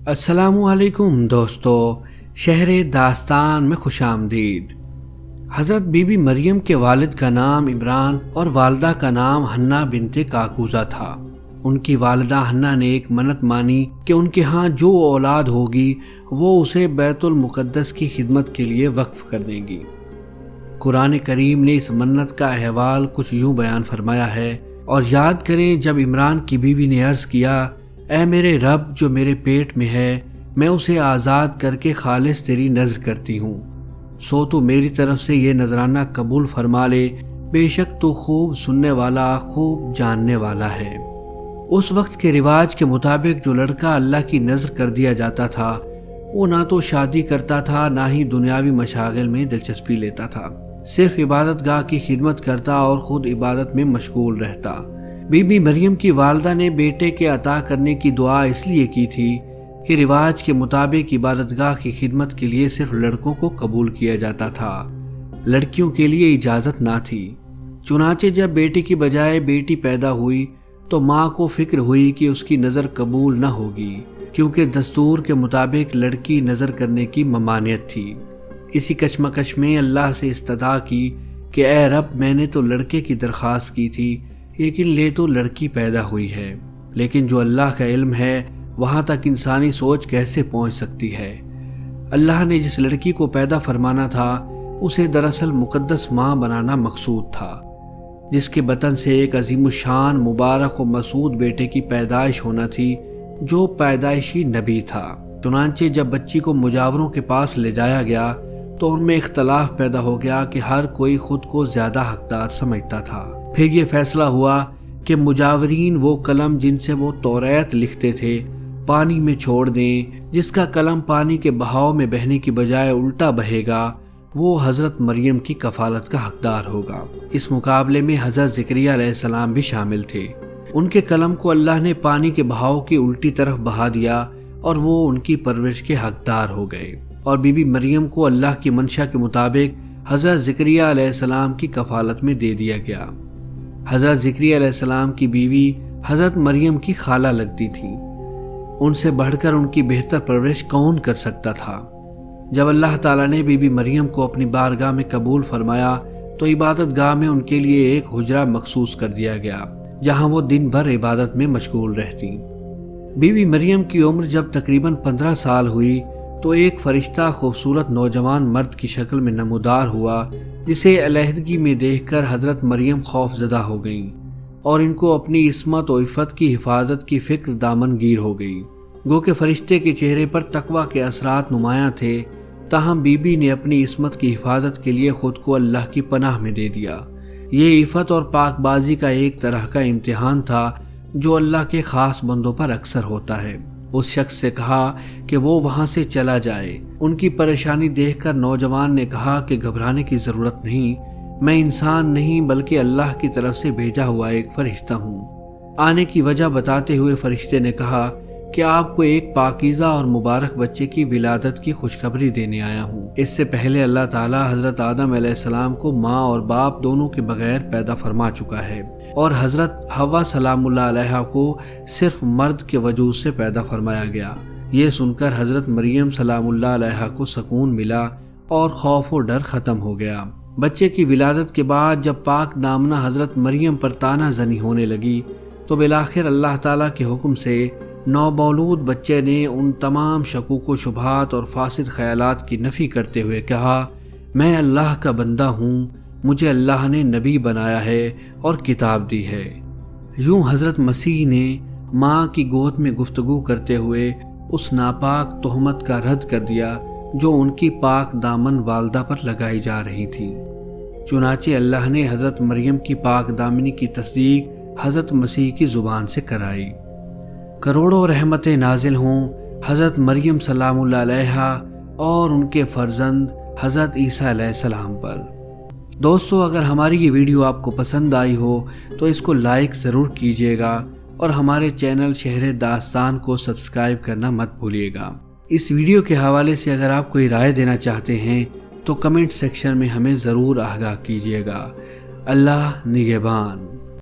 السلام علیکم دوستو، شہر داستان میں خوش آمدید۔ حضرت بی بی مریم کے والد کا نام عمران اور والدہ کا نام حنہ بنت کاکوزہ تھا۔ ان کی والدہ حنہ نے ایک منت مانی کہ ان کے ہاں جو اولاد ہوگی وہ اسے بیت المقدس کی خدمت کے لیے وقف کر دیں گی۔ قرآن کریم نے اس منت کا احوال کچھ یوں بیان فرمایا ہے، اور یاد کریں جب عمران کی بیوی نے عرض کیا، اے میرے رب جو میرے پیٹ میں ہے، میں اسے آزاد کر کے خالص تیری نذر کرتی ہوں، سو تو میری طرف سے یہ نذرانہ قبول فرما لے، بے شک تو خوب سننے والا خوب جاننے والا ہے۔ اس وقت کے رواج کے مطابق جو لڑکا اللہ کی نذر کر دیا جاتا تھا وہ نہ تو شادی کرتا تھا نہ ہی دنیاوی مشاغل میں دلچسپی لیتا تھا، صرف عبادت گاہ کی خدمت کرتا اور خود عبادت میں مشغول رہتا۔ بی بی مریم کی والدہ نے بیٹے کے عطا کرنے کی دعا اس لیے کی تھی کہ رواج کے مطابق عبادت گاہ کی خدمت کے لیے صرف لڑکوں کو قبول کیا جاتا تھا، لڑکیوں کے لیے اجازت نہ تھی۔ چنانچہ جب بیٹے کی بجائے بیٹی پیدا ہوئی تو ماں کو فکر ہوئی کہ اس کی نظر قبول نہ ہوگی، کیونکہ دستور کے مطابق لڑکی نظر کرنے کی ممانعت تھی۔ اسی کشمکش میں اللہ سے استدعا کی کہ اے رب، میں نے تو لڑکے کی درخواست کی تھی لیکن لے تو لڑکی پیدا ہوئی ہے، لیکن جو اللہ کا علم ہے وہاں تک انسانی سوچ کیسے پہنچ سکتی ہے۔ اللہ نے جس لڑکی کو پیدا فرمانا تھا اسے دراصل مقدس ماں بنانا مقصود تھا، جس کے بطن سے ایک عظیم الشان مبارک و مسعود بیٹے کی پیدائش ہونا تھی جو پیدائشی نبی تھا۔ چنانچہ جب بچی کو مجاوروں کے پاس لے جایا گیا تو ان میں اختلاف پیدا ہو گیا کہ ہر کوئی خود کو زیادہ حقدار سمجھتا تھا۔ پھر یہ فیصلہ ہوا کہ مجاورین وہ قلم جن سے وہ توریت لکھتے تھے پانی میں چھوڑ دیں، جس کا قلم پانی کے بہاؤ میں بہنے کی بجائے الٹا بہے گا وہ حضرت مریم کی کفالت کا حقدار ہوگا۔ اس مقابلے میں حضرت زکریا علیہ السلام بھی شامل تھے۔ ان کے قلم کو اللہ نے پانی کے بہاؤ کی الٹی طرف بہا دیا اور وہ ان کی پرورش کے حقدار ہو گئے، اور بی بی مریم کو اللہ کی منشا کے مطابق حضرت زکریا علیہ السلام کی کفالت میں دے دیا گیا۔ حضرت زکریا علیہ السلام کی بیوی حضرت مریم کی خالہ لگتی تھی، ان سے بڑھ کر ان کی بہتر پرورش کون کر سکتا تھا۔ جب اللہ تعالیٰ نے بی بی مریم کو اپنی بارگاہ میں قبول فرمایا تو عبادت گاہ میں ان کے لیے ایک حجرہ مخصوص کر دیا گیا جہاں وہ دن بھر عبادت میں مشغول رہتی۔ بی بی مریم کی عمر جب تقریباً 15 سال ہوئی تو ایک فرشتہ خوبصورت نوجوان مرد کی شکل میں نمودار ہوا، جسے علیحدگی میں دیکھ کر حضرت مریم خوف زدہ ہو گئیں اور ان کو اپنی عصمت و عفت کی حفاظت کی فکر دامن گیر ہو گئی۔ گو کہ فرشتے کے چہرے پر تقویٰ کے اثرات نمایاں تھے، تاہم بی بی نے اپنی عصمت کی حفاظت کے لیے خود کو اللہ کی پناہ میں دے دیا۔ یہ عفت اور پاک بازی کا ایک طرح کا امتحان تھا جو اللہ کے خاص بندوں پر اکثر ہوتا ہے۔ اس شخص سے کہا کہ وہ وہاں سے چلا جائے۔ ان کی پریشانی دیکھ کر نوجوان نے کہا کہ گھبرانے کی ضرورت نہیں، میں انسان نہیں بلکہ اللہ کی طرف سے بھیجا ہوا ایک فرشتہ ہوں۔ آنے کی وجہ بتاتے ہوئے فرشتے نے کہا کہ آپ کو ایک پاکیزہ اور مبارک بچے کی ولادت کی خوشخبری دینے آیا ہوں۔ اس سے پہلے اللہ تعالیٰ حضرت آدم علیہ السلام کو ماں اور باپ دونوں کے بغیر پیدا فرما چکا ہے، اور حضرت حوا سلام اللہ علیہا کو صرف مرد کے وجود سے پیدا فرمایا گیا۔ یہ سن کر حضرت مریم سلام اللہ علیہا کو سکون ملا اور خوف و ڈر ختم ہو گیا۔ بچے کی ولادت کے بعد جب پاک دامنہ حضرت مریم پر طعنہ زنی ہونے لگی تو بالآخر اللہ تعالیٰ کے حکم سے نومولود بچے نے ان تمام شکوک و شبہات اور فاسد خیالات کی نفی کرتے ہوئے کہا، میں اللہ کا بندہ ہوں، مجھے اللہ نے نبی بنایا ہے اور کتاب دی ہے۔ یوں حضرت مسیح نے ماں کی گود میں گفتگو کرتے ہوئے اس ناپاک تہمت کا رد کر دیا جو ان کی پاک دامن والدہ پر لگائی جا رہی تھی۔ چنانچہ اللہ نے حضرت مریم کی پاک دامنی کی تصدیق حضرت مسیح کی زبان سے کرائی۔ کروڑوں رحمتیں نازل ہوں حضرت مریم سلام اللہ علیہا اور ان کے فرزند حضرت عیسیٰ علیہ السلام پر۔ دوستو، اگر ہماری یہ ویڈیو آپ کو پسند آئی ہو تو اس کو لائک ضرور کیجیے گا اور ہمارے چینل شہر داستان کو سبسکرائب کرنا مت بھولیے گا۔ اس ویڈیو کے حوالے سے اگر آپ کوئی رائے دینا چاہتے ہیں تو کمنٹ سیکشن میں ہمیں ضرور آگاہ کیجیے گا۔ اللہ نگہبان۔